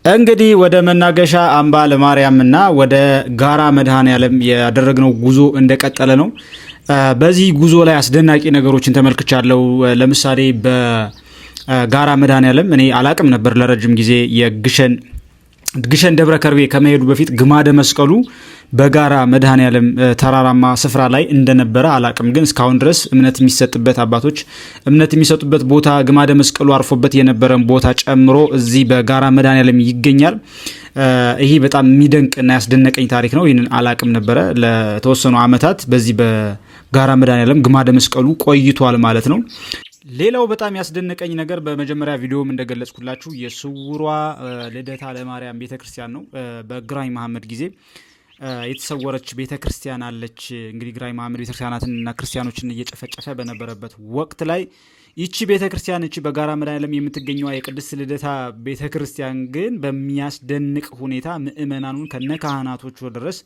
እንግዲህ ወደ መናገሻ አምባ ለማርያምና ወደ ጋራ መድኃኔዓለም ያደረግነው ጉዞ እንደቀጠለ ነው። በዚህ ጉዞ ላይ አስደናቂ ነገሮችን ተመልክቻለሁ። ለምሳሌ በጋራ መድኃኔዓለም እኔ አላቅም ነበር ለረጅም ጊዜ ግሸን ደብረ ከርቤ ከመሄዱ በፊት ግማደ መስቀሉ በጋራ መድኃኔዓለም ተራራማ ስፍራ ላይ እንደነበረ አላቅም። ግን እስካሁን ድረስ እምነት የሚሰጥበት አባቶች እምነት የሚሰጡበት ቦታ ግማደ መስቀሉ አርፎበት የነበረን ቦታ ጨምሮ እዚህ በጋራ መድኃኔዓለም ይገኛል። ይሄ በጣም የሚደንቅና ያስደነቀኝ ታሪክ ነው። ይህንን አላቅም ነበረ። ለተወሰኑ ዓመታት በዚህ በጋራ መድኃኔዓለም ግማደ መስቀሉ ቆይቷል ማለት ነው። ሌላው በጣም ያስደነቀኝ ነገር በመጀመሪያ ቪዲዮም እንደገለጽኩላችሁ የስውሯ ልደታ ለማርያም ቤተክርስቲያን ነው። በግራኝ መሐመድ ጊዜ የተሰወረች ቤተክርስቲያን አለች። እንግዲህ ግራኝ መሐመድ ቤተክርስቲያናትንና ክርስቲያኖችን እየጨፈጨፈ በነበረበት ወቅት ላይ ይቺ ቤተክርስቲያን እቺ በጋራ መድኃኔዓለም የምትገኘዋ የቅድስት ልደታ ቤተክርስቲያን ግን በሚያስደንቅ ሁኔታ ምእመናኑን ከነካህናቶቹ ድረስ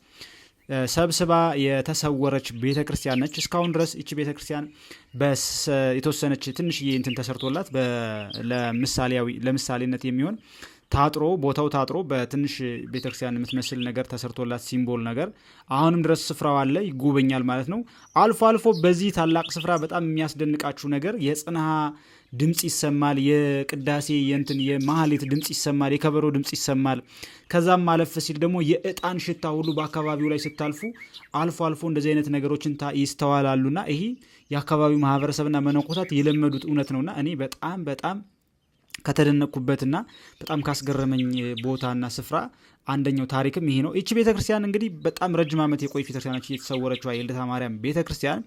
ሰብስባ የተሰወረች ቤተክርስቲያን ነች። እስካሁን ድረስ እቺ ቤተክርስቲያን የተወሰነች ትንሽዬ እንትን ተሰርቶላት ለምሳሌነት የሚሆን ታጥሮ ቦታው ታጥሮ በትንሽ ቤተክርስቲያን የምትመስል ነገር ተሰርቶላት ሲምቦል ነገር አሁንም ድረስ ስፍራው አለ፣ ይጎበኛል ማለት ነው። አልፎ አልፎ በዚህ ታላቅ ስፍራ በጣም የሚያስደንቃችሁ ነገር የጽንሃ ድምጽ ይሰማል፣ የቅዳሴ የማህሌት ድምጽ ይሰማል፣ የከበሮ ድምጽ ይሰማል። ከዛም ማለፍ ሲል ደግሞ የእጣን ሽታ ሁሉ በአካባቢው ላይ ስታልፉ አልፎ አልፎ እንደዚህ አይነት ነገሮችን ይስተዋላሉና ይሄ የአካባቢው ማህበረሰብና መነኮሳት የለመዱት እውነት ነውና እኔ በጣም ከተደነቅኩበትና በጣም ካስገረመኝ ቦታና ስፍራ አንደኛው ታሪክም ይሄ ነው። እቺ ቤተክርስቲያን እንግዲህ በጣም ረጅም ዓመት የቆይ ቤተክርስቲያኖች የተሰወረችው የልደታ ማርያም ቤተክርስቲያን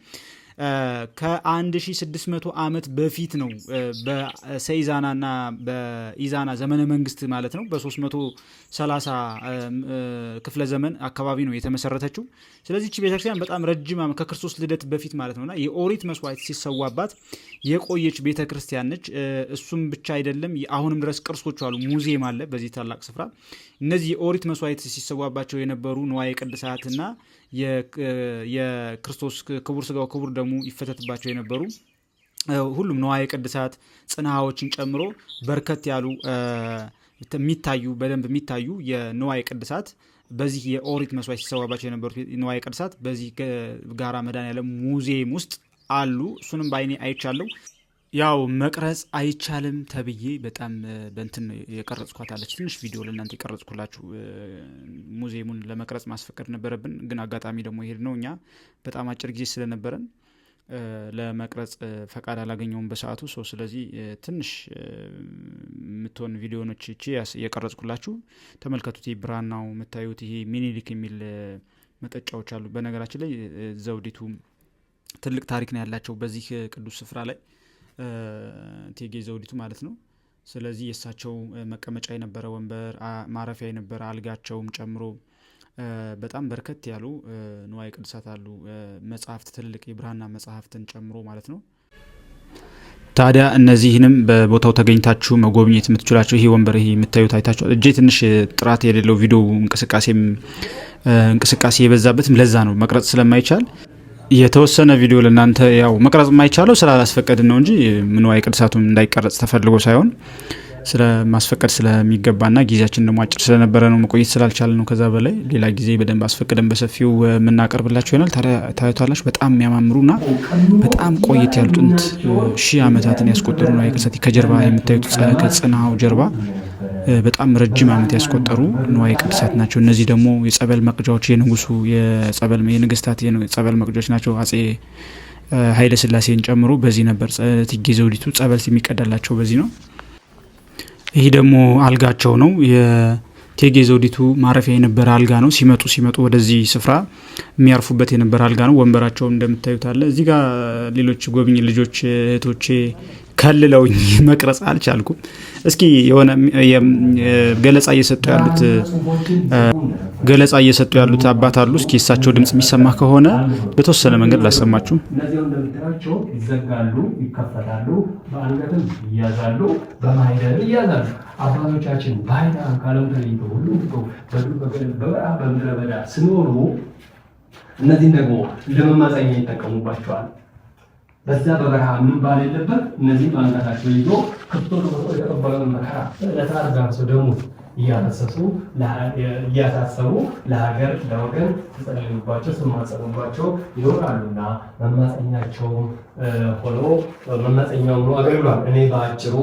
ከ1600 ዓመት በፊት ነው በሰይዛናና በኢዛና ዘመነ መንግስት ማለት ነው በ330 ክፍለ ዘመን አካባቢ ነው የተመሰረተችው። ስለዚህ እቺ ቤተክርስቲያን በጣም ረጅም ዓመት ከክርስቶስ ልደት በፊት ማለት ነውና የኦሪት መስዋዕት ሲሰዋባት የቆየች ቤተክርስቲያን ነች። እሱም ብቻ አይደለም፣ አሁንም ድረስ ቅርሶች አሉ። ሙዚየም አለ በዚህ ታላቅ ስፍራ። እነዚህ የኦሪት መስዋዕት ሲሰዋባቸው የነበሩ ንዋየ ቅድሳትና የክርስቶስ ክቡር ስጋው ክቡር ደሙ ይፈተትባቸው የነበሩ ሁሉም ንዋየ ቅድሳት ጽንሃዎችን ጨምሮ በርከት ያሉ በደንብ የሚታዩ የንዋየ ቅድሳት በዚህ የኦሪት መስዋዕት ሲሰዋባቸው የነበሩት ንዋየ ቅድሳት በዚህ ጋራ መድኃኔዓለም ሙዚየም ውስጥ አሉ። እሱንም በአይኔ አይቻለሁ። ያው መቅረጽ አይቻልም ተብዬ በጣም በእንትን የቀረጽኳት አለች ትንሽ ቪዲዮ ለእናንተ የቀረጽኩላችሁ። ሙዚየሙን ለመቅረጽ ማስፈቀድ ነበረብን፣ ግን አጋጣሚ ደግሞ ይሄድ ነው እኛ በጣም አጭር ጊዜ ስለነበረን ለመቅረጽ ፈቃድ አላገኘውም በሰዓቱ ሰው። ስለዚህ ትንሽ የምትሆን ቪዲዮኖች እቺ የቀረጽኩላችሁ ተመልከቱት። ይህ ብራናው የምታዩት ይሄ ሚኒሊክ የሚል መጠጫዎች አሉ። በነገራችን ላይ ዘውዲቱ ትልቅ ታሪክ ነው ያላቸው በዚህ ቅዱስ ስፍራ ላይ እቴጌ ዘውዲቱ ማለት ነው። ስለዚህ የእሳቸው መቀመጫ የነበረ ወንበር፣ ማረፊያ የነበረ አልጋቸውም ጨምሮ በጣም በርከት ያሉ ንዋየ ቅድሳት አሉ። መጽሐፍት፣ ትልቅ የብራና መጽሐፍትን ጨምሮ ማለት ነው። ታዲያ እነዚህንም በቦታው ተገኝታችሁ መጎብኘት የምትችላቸው ይሄ ወንበር ይሄ የምታዩት አይታችሁ እጄ ትንሽ ጥራት የሌለው ቪዲዮ እንቅስቃሴ የበዛበትም ለዛ ነው መቅረጽ ስለማይቻል የተወሰነ ቪዲዮ ለእናንተ ያው መቅረጽ የማይቻለው ስላላስፈቀድን ነው እንጂ ንዋየ ቅድሳቱም እንዳይቀረጽ ተፈልጎ ሳይሆን ስለማስፈቀድ ስለሚገባና ጊዜያችን ደግሞ አጭር ስለነበረ ነው መቆየት ስላልቻለ ነው። ከዛ በላይ ሌላ ጊዜ በደንብ አስፈቅደን በሰፊው የምናቀርብላችሁ ይሆናል። ታዩታላችሁ። በጣም የሚያማምሩና በጣም ቆየት ያሉ ጥንት ሺህ ዓመታትን ያስቆጠሩ ንዋየ ቅድሳት ከጀርባ የምታዩት ከጽንሃው ጀርባ በጣም ረጅም ዓመት ያስቆጠሩ ንዋየ ቅድሳት ናቸው። እነዚህ ደግሞ የጸበል መቅጃዎች የንጉሱ የነገስታት የጸበል መቅጃዎች ናቸው። አጼ ኃይለ ሥላሴን ጨምሮ በዚህ ነበር እቴጌ ዘውዲቱ ጸበል የሚቀዳላቸው በዚህ ነው። ይህ ደግሞ አልጋቸው ነው። የእቴጌ ዘውዲቱ ማረፊያ የነበረ አልጋ ነው። ሲመጡ ወደዚህ ስፍራ የሚያርፉበት የነበረ አልጋ ነው። ወንበራቸው እንደምታዩት አለ። እዚህ ጋር ሌሎች ጎብኝ ልጆች እህቶቼ ከልለውኝ መቅረጽ አልቻልኩም። እስኪ የሆነ ገለጻ እየሰጡ ያሉት አባት አሉ። እስኪ እሳቸው ድምጽ የሚሰማ ከሆነ በተወሰነ መንገድ ላሰማችሁ። እነዚህ እንደምታዩቸው ይዘጋሉ፣ ይከፈታሉ፣ በአንገትም ይያዛሉ፣ በማይደር ይያዛሉ። አባቶቻችን ባይዳ ካለም ተለይተው ሁሉም በበረሃ በምድረ በዳ ሲኖሩ እነዚህን ደግሞ ለመማፀኛ ይጠቀሙባቸዋል። በዛ በበረሃ ምን ባል የለበት እነዚህ ባንጋታቸው ይዞ ከፍቶ የተቀበለውን መከራ ለታርጋ ሰው ደግሞ እያሳሰቡ ለሀገር ለወገን ተጸልዩባቸው ስማጸኑባቸው ይኖራሉና መማፀኛቸውም ሆኖ መማፀኛው ነው አገልግሏል። እኔ በአጭሩ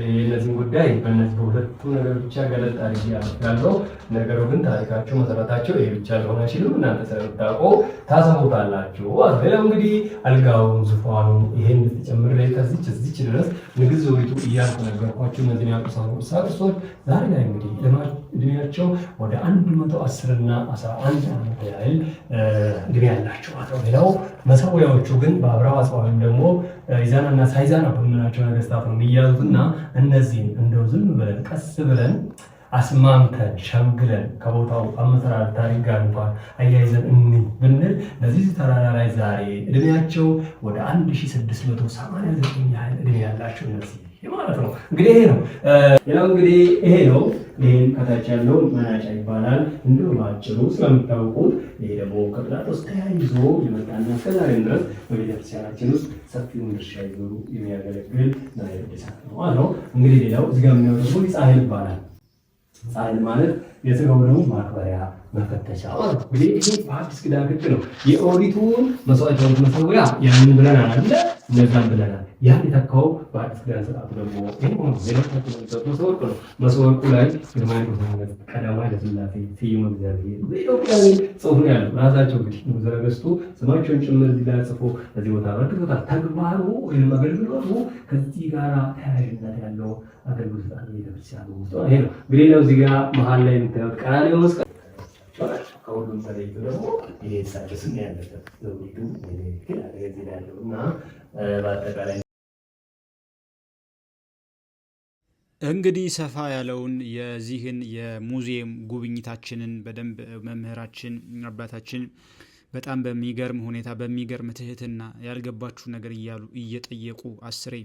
የእነዚህን ጉዳይ በእነዚህ በሁለቱ ነገር ብቻ ገለጥ አድርጌ ያለው ነገሩ ግን ታሪካቸው መሰረታቸው ይሄ ብቻ ሊሆን አይችልም። እናንተ ስለምታውቁ ታሰሙታላችሁ። ሌላው እንግዲህ አልጋውን ዙፋኑን ይሄን ልትጨምር ላይ ከዚች እዚች ድረስ ንግሥት ዘውዲቱ እያልኩ ነገርኳችሁ። እነዚህን ያሉ ሳቅሶች ዛሬ ላይ እንግዲህ እድሜያቸው ወደ 110 እና 11 ዓመት ያህል እድሜ ያላቸው ነው። ሌላው መሰዊያዎቹ ግን በአብርሃ አጽዋም ወይም ደግሞ ኢዛናና ሳይዛና በምናቸው ነገስታት ነው የሚያዙትና እነዚህን እንደው ዝም ብለን ቀስ ብለን አስማምተን ሸምግለን ከቦታው አመሰራር ታሪክ ጋር እንኳን አያይዘን ብንል ለዚህ ተራራ ላይ ዛሬ እድሜያቸው ወደ 1689 ያህል እድሜ ያላቸው እነዚህ ማለት ነው። እንግዲህ ይሄ ነው። ሌላው እንግዲህ ይሄ ነው። ይሄን ከታች ያለው መናጫ ይባላል። እንደው ባጭሩ ስለምታውቁት ይሄ ደግሞ ከጲላጦስ ተያይዞ የመጣና እስከዛሬም ድረስ በቤተክርስቲያናችን ውስጥ ሰፊውን ድርሻ ይዞ የሚያገለግል ንዋየ ቅድሳት ነው ማለት ነው። እንግዲህ ሌላው እዚህ ጋር የሚያወጣው ጻሕል ይባላል። ጻሕል ማለት የሥጋው ደግሞ ማክበሪያ መፈተሻ ማለት ነው። እንግዲህ ይሄ በአዲስ ኪዳን ሕግ ነው። የኦሪቱን መስዋዕት መሰዊያ ያንን ብለናል አይደል? እነዛን ብለናል። ያን የተካው በአዲስ ኪዳን ስርዓቱ ደግሞ ይሄ ነው። መሰወርቁ ነው። መሰወርቁ ላይ ግርማዊ ሞገስ ቀዳማዊ ኃይለ ሥላሴ ስዩመ እግዚአብሔር በኢትዮጵያ ጽሑፍ ነው ያለው። ራሳቸው እንግዲህ ንጉሠ ነገሥቱ ስማቸውን ጭምር እዚህ ላይ ጽፎ በዚህ ቦታ በርክቶታል። ተግባሩ ወይም አገልግሎቱ ከዚህ ጋር ተያያዥነት ያለው አገልግሎት አለ። ቤተክርስቲያኑ ውስጥ ይሄ ነው። እንግዲህ ነው እዚህ ጋር መሀል ላይ የምታዩት ቀራንዮ መስቀል ከሁሉም ተለይቶ ደግሞ ይሄ እሳቸው ስም ያለበት ዘውዲቱ እዚህ ላይ ያለው እና በአጠቃላይ እንግዲህ ሰፋ ያለውን የዚህን የሙዚየም ጉብኝታችንን በደንብ መምህራችን አባታችን በጣም በሚገርም ሁኔታ በሚገርም ትህትና ያልገባችሁ ነገር እያሉ እየጠየቁ አስሬ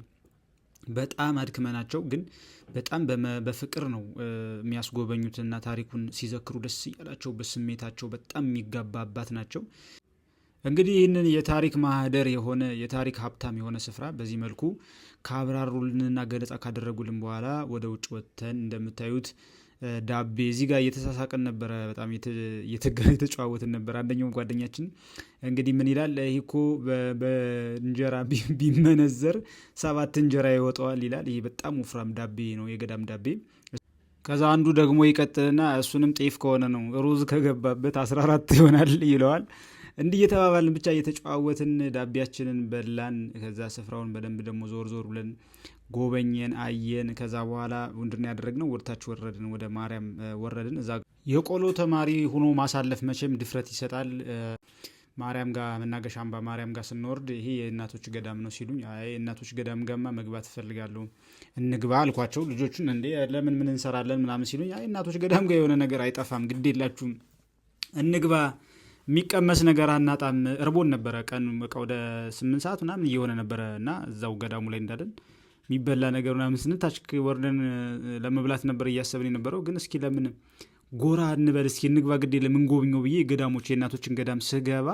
በጣም አድክመናቸው ግን በጣም በፍቅር ነው የሚያስጎበኙትና ታሪኩን ሲዘክሩ ደስ እያላቸው በስሜታቸው በጣም የሚጋባ አባት ናቸው። እንግዲህ ይህንን የታሪክ ማህደር የሆነ የታሪክ ሀብታም የሆነ ስፍራ በዚህ መልኩ ካብራሩልንና ገለጻ ካደረጉልን በኋላ ወደ ውጭ ወጥተን እንደምታዩት ዳቤ እዚህ ጋር እየተሳሳቅን ነበረ። በጣም የተጨዋወትን ነበር። አንደኛው ጓደኛችን እንግዲህ ምን ይላል፣ ይህ እኮ በእንጀራ ቢመነዘር 7 እንጀራ ይወጣዋል ይላል። ይህ በጣም ወፍራም ዳቤ ነው፣ የገዳም ዳቤ። ከዛ አንዱ ደግሞ ይቀጥልና እሱንም ጤፍ ከሆነ ነው ሩዝ ከገባበት 14 ይሆናል ይለዋል። እንዲህ እየተባባልን ብቻ እየተጨዋወትን ዳቤያችንን በላን። ከዛ ስፍራውን በደንብ ደግሞ ዞር ዞር ብለን ጎበኘን፣ አየን። ከዛ በኋላ ምንድን ያደረግነው ወደታች ወረድን፣ ወደ ማርያም ወረድን። እዛ የቆሎ ተማሪ ሆኖ ማሳለፍ መቼም ድፍረት ይሰጣል። ማርያም ጋር መናገሻ አምባ ማርያም ጋር ስንወርድ ይሄ የእናቶች ገዳም ነው ሲሉኝ፣ አይ የእናቶች ገዳም ጋማ መግባት እፈልጋለሁ እንግባ አልኳቸው። ልጆቹን እንዴ ለምን ምን እንሰራለን ምናምን ሲሉኝ፣ አይ እናቶች ገዳም ጋር የሆነ ነገር አይጠፋም፣ ግድ የላችሁም እንግባ፣ የሚቀመስ ነገር አናጣም። እርቦን ነበረ፣ ቀን በቃ ወደ 8 ሰዓት ምናምን እየሆነ ነበረ እና እዛው ገዳሙ ላይ እንዳለን የሚበላ ነገር ምናምን ስንታች ወርደን ለመብላት ነበር እያሰብን የነበረው። ግን እስኪ ለምን ጎራ እንበል እስኪ እንግባ፣ ግዴ ለምን ጎብኘው ብዬ ገዳሞች የእናቶችን ገዳም ስገባ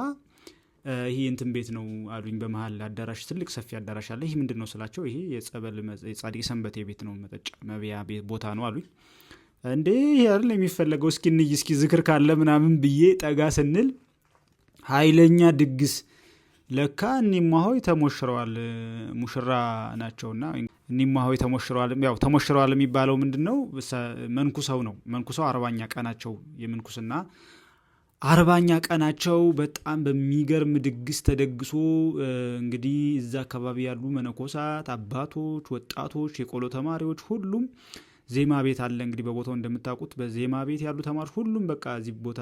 ይሄ እንትን ቤት ነው አሉኝ። በመሀል አዳራሽ፣ ትልቅ ሰፊ አዳራሽ አለ። ይህ ምንድን ነው ስላቸው፣ ይሄ የጸበል የጻድቅ ሰንበቴ ቤት ነው፣ መጠጫ መብያ ቦታ ነው አሉኝ። እንዴ ያለ የሚፈለገው እስኪ እንይ እስኪ ዝክር ካለ ምናምን ብዬ ጠጋ ስንል ኃይለኛ ድግስ ለካ እኒማሆይ ተሞሽረዋል፣ ሙሽራ ናቸውና እኒማሆይ ተሞሽረዋል። ያው ተሞሽረዋል የሚባለው ምንድን ነው? መንኩሰው ነው። መንኩሰው 40ኛ ቀናቸው የምንኩስና 40ኛ ቀናቸው በጣም በሚገርም ድግስ ተደግሶ እንግዲህ እዛ አካባቢ ያሉ መነኮሳት፣ አባቶች፣ ወጣቶች፣ የቆሎ ተማሪዎች ሁሉም ዜማ ቤት አለ እንግዲህ በቦታው እንደምታውቁት በዜማ ቤት ያሉ ተማሪዎች ሁሉም በቃ እዚህ ቦታ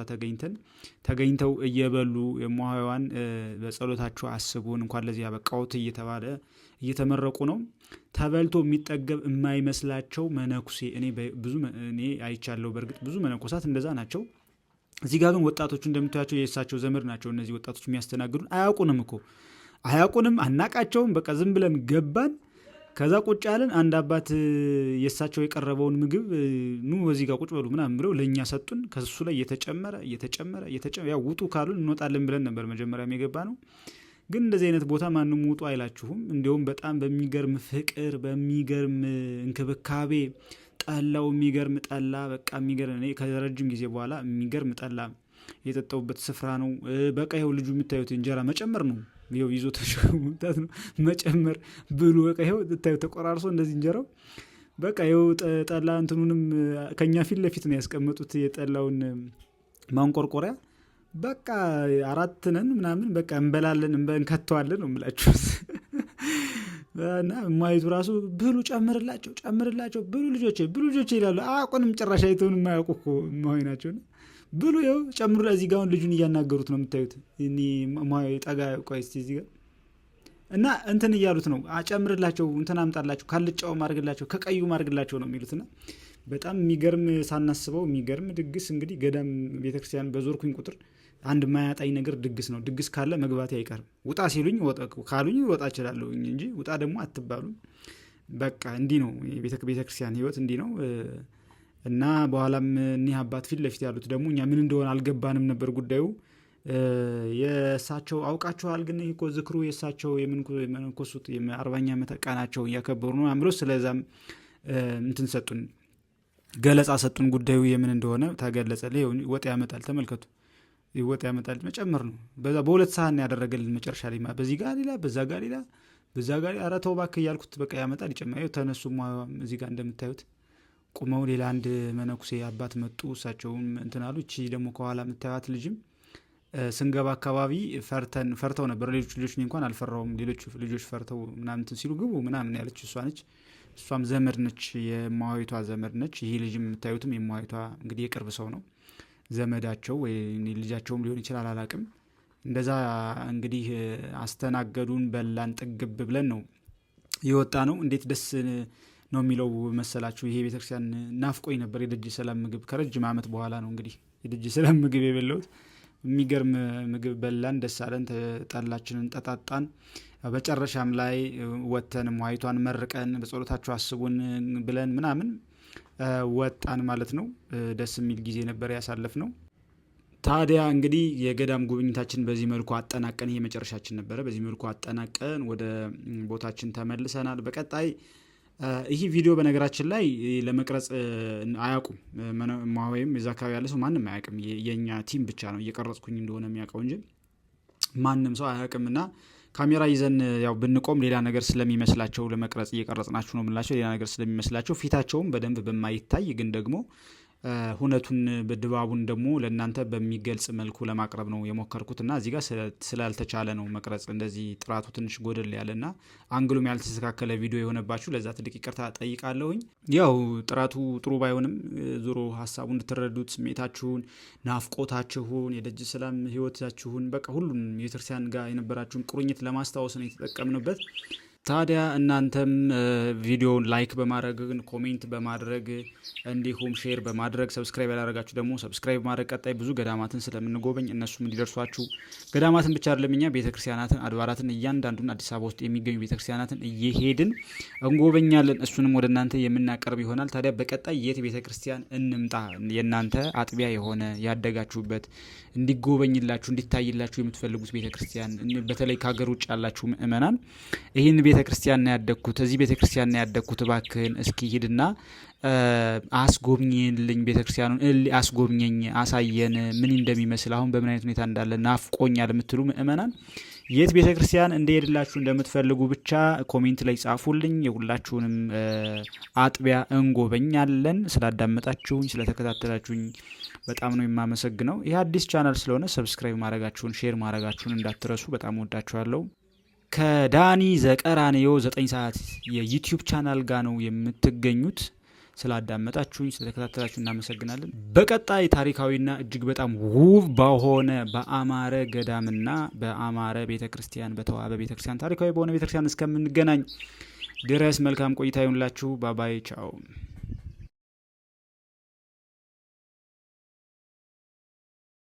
ተገኝተው እየበሉ የሟዋን በጸሎታቸው አስቡን እንኳን ለዚህ ያበቃውት እየተባለ እየተመረቁ ነው። ተበልቶ የሚጠገብ የማይመስላቸው መነኩሴ እኔ አይቻለሁ። በእርግጥ ብዙ መነኮሳት እንደዛ ናቸው። እዚህ ጋር ግን ወጣቶቹ እንደምታያቸው የእሳቸው ዘመድ ናቸው። እነዚህ ወጣቶች የሚያስተናግዱን አያውቁንም፣ አናቃቸውም። በቃ ዝም ብለን ገባን። ከዛ ቁጭ ያለን አንድ አባት የእሳቸው የቀረበውን ምግብ ኑ በዚህ ጋር ቁጭ በሉ ምናምን ብለው ለእኛ ሰጡን። ከሱ ላይ እየተጨመረ ያው ውጡ ካሉን እንወጣለን ብለን ነበር መጀመሪያም የገባ ነው። ግን እንደዚህ አይነት ቦታ ማንም ውጡ አይላችሁም። እንዲሁም በጣም በሚገርም ፍቅር በሚገርም እንክብካቤ ጠላው የሚገርም ጠላ በቃ የሚገርም እኔ ከረጅም ጊዜ በኋላ የሚገርም ጠላ የጠጣውበት ስፍራ ነው። በቃ ይኸው ልጁ የምታዩት እንጀራ መጨመር ነው። ይኸው ይዞ ተሽሙታት ነው መጨመር ብሉ በቃ ይኸው ታዩት ተቆራርሶ እንደዚህ እንጀራው በቃ ይኸው ጠላ እንትኑንም ከኛ ፊት ለፊት ነው ያስቀመጡት የጠላውን ማንቆርቆሪያ በቃ 4 ነን ምናምን በቃ እንበላለን እንከተዋለን ነው የምላችሁ። እና ማይቱ ራሱ ብሉ ጨምርላቸው ብሉ ልጆቼ ይላሉ። አቆንም ጭራሽ አይተውን የማያውቁ እኮ ማይ ናቸው። ብሉ ይኸው ጨምሩ። እዚህ ጋር ልጁን እያናገሩት ነው የምታዩት። እኔ ማይ ጠጋ ቆይ እስቲ እዚህ ጋር እና እንትን እያሉት ነው አጨምርላቸው እንትን አምጣላቸው ካልጫው ማርግላቸው ከቀዩ ማርግላቸው ነው የሚሉትና በጣም የሚገርም ሳናስበው የሚገርም ድግስ እንግዲህ ገዳም ቤተክርስቲያን በዞርኩኝ ቁጥር አንድ ማያጣኝ ነገር ድግስ ነው። ድግስ ካለ መግባቴ አይቀርም። ውጣ ሲሉኝ ካሉኝ ወጣ እችላለሁ እንጂ ውጣ ደግሞ አትባሉም። በቃ እንዲህ ነው ቤተክርስቲያን ህይወት እንዲህ ነው። እና በኋላም እኒህ አባት ፊት ለፊት ያሉት ደግሞ እኛ ምን እንደሆነ አልገባንም ነበር ጉዳዩ። የእሳቸው አውቃቸዋል ግን እኮ ዝክሩ የእሳቸው የምንኮሱት የ40ኛ ዓመት ቀናቸው እያከበሩ ነው አምሮ ስለዛም እንትን ሰጡን ገለጻ ሰጡን። ጉዳዩ የምን እንደሆነ ተገለጸልኝ። ወጥ ያመጣል ተመልከቱ። ይወጥ ያመጣል መጨመር ነው። በሁለት ሳህን ያደረገልን መጨረሻ ላይ በዚህ ጋር ሌላ በዛ ጋር ሌላ በዛ ጋር ኧረ ተው እባክህ እያልኩት በቃ ያመጣል ይጨምራል። ተነሱ እዚህ ጋር እንደምታዩት ቁመው ሌላ አንድ መነኩሴ አባት መጡ። እሳቸውም እንትን አሉ። እቺ ደግሞ ከኋላ የምታዩት ልጅም ስንገባ አካባቢ ፈርተው ነበር። ሌሎች ልጆች እንኳን አልፈራውም። ሌሎች ልጆች ፈርተው ምናምን ሲሉ ግቡ ምናምን ያለች እሷ ነች። እሷም ዘመድ ነች፣ የማዋይቷ ዘመድ ነች። ይሄ ልጅም የምታዩትም የማዋይቷ እንግዲህ የቅርብ ሰው ነው ዘመዳቸው ወይ ልጃቸውም ሊሆን ይችላል አላቅም። እንደዛ እንግዲህ አስተናገዱን። በላን ጥግብ ብለን ነው የወጣ ነው። እንዴት ደስ ነው የሚለው መሰላችሁ። ይሄ ቤተክርስቲያን ናፍቆኝ ነበር። የደጅ ሰላም ምግብ ከረጅም ዓመት በኋላ ነው እንግዲህ የደጅ ሰላም ምግብ የበላሁት። የሚገርም ምግብ በላን፣ ደስ አለን፣ ጠላችንን ጠጣጣን። በጨረሻም ላይ ወተን ማይቷን መርቀን በጸሎታችሁ አስቡን ብለን ምናምን ወጣን ማለት ነው። ደስ የሚል ጊዜ ነበር ያሳለፍ ነው። ታዲያ እንግዲህ የገዳም ጉብኝታችን በዚህ መልኩ አጠናቀን፣ ይሄ መጨረሻችን ነበረ። በዚህ መልኩ አጠናቀን ወደ ቦታችን ተመልሰናል። በቀጣይ ይህ ቪዲዮ በነገራችን ላይ ለመቅረጽ አያውቁም ወይም የዛ አካባቢ ያለ ሰው ማንም አያውቅም። የኛ ቲም ብቻ ነው እየቀረጽኩኝ እንደሆነ የሚያውቀው እንጂ ማንም ሰው አያውቅም። እና ካሜራ ይዘን ያው ብንቆም ሌላ ነገር ስለሚመስላቸው ለመቅረጽ እየቀረጽናችሁ ነው የምላቸው። ሌላ ነገር ስለሚመስላቸው ፊታቸውም በደንብ በማይታይ ግን ደግሞ ሁነቱን በድባቡን ደግሞ ለእናንተ በሚገልጽ መልኩ ለማቅረብ ነው የሞከርኩት። እና እዚህ ጋር ስላልተቻለ ነው መቅረጽ እንደዚህ ጥራቱ ትንሽ ጎደል ያለና አንግሉም ያልተስተካከለ ቪዲዮ የሆነባችሁ ለዛ ትልቅ ይቅርታ ጠይቃለሁኝ። ያው ጥራቱ ጥሩ ባይሆንም ዞሮ ሀሳቡ እንድትረዱት ስሜታችሁን፣ ናፍቆታችሁን፣ የደጅ ሰላም ህይወታችሁን በቃ ሁሉም የቤተክርስቲያን ጋር የነበራችሁን ቁርኝት ለማስታወስ ነው የተጠቀምንበት። ታዲያ እናንተም ቪዲዮውን ላይክ በማድረግ ኮሜንት በማድረግ እንዲሁም ሼር በማድረግ ሰብስክራይብ ያላደረጋችሁ ደግሞ ሰብስክራይብ ማድረግ ቀጣይ ብዙ ገዳማትን ስለምንጎበኝ እነሱም እንዲደርሷችሁ ገዳማትን ብቻ አይደለም እኛ ቤተክርስቲያናትን አድባራትን እያንዳንዱን አዲስ አበባ ውስጥ የሚገኙ ቤተክርስቲያናትን እየሄድን እንጎበኛለን። እሱንም ወደ እናንተ የምናቀርብ ይሆናል። ታዲያ በቀጣይ የት ቤተክርስቲያን እንምጣ የእናንተ አጥቢያ የሆነ ያደጋችሁበት እንዲጎበኝላችሁ እንዲታይላችሁ የምትፈልጉት ቤተክርስቲያን በተለይ ከሀገር ውጭ ያላችሁ ምእመናን ይህን ቤተክርስቲያን ነው ያደግኩት እዚህ ቤተክርስቲያን ነው ያደግኩት እባክህን እስኪ ሂድና አስጎብኝልኝ ቤተክርስቲያኑን አስጎብኘኝ አሳየን ምን እንደሚመስል አሁን በምን አይነት ሁኔታ እንዳለ ናፍቆኛል የምትሉ ምእመናን የት ቤተክርስቲያን እንደሄድላችሁ እንደምትፈልጉ ብቻ ኮሜንት ላይ ጻፉልኝ። የሁላችሁንም አጥቢያ እንጎበኛለን። ስላዳመጣችሁኝ ስለተከታተላችሁኝ በጣም ነው የማመሰግነው። ይህ አዲስ ቻናል ስለሆነ ሰብስክራይብ ማድረጋችሁን ሼር ማድረጋችሁን እንዳትረሱ። በጣም ወዳችኋለሁ። ከዳኒ ዘቀራንዮ 9 ሰዓት የዩቲዩብ ቻናል ጋር ነው የምትገኙት። ስላዳመጣችሁኝ ስለተከታተላችሁ እናመሰግናለን። በቀጣይ ታሪካዊና እጅግ በጣም ውብ በሆነ በአማረ ገዳምና በአማረ ቤተክርስቲያን በተዋበ ቤተክርስቲያን ታሪካዊ በሆነ ቤተክርስቲያን እስከምንገናኝ ድረስ መልካም ቆይታ ይሁንላችሁ። ባባይ ቻው።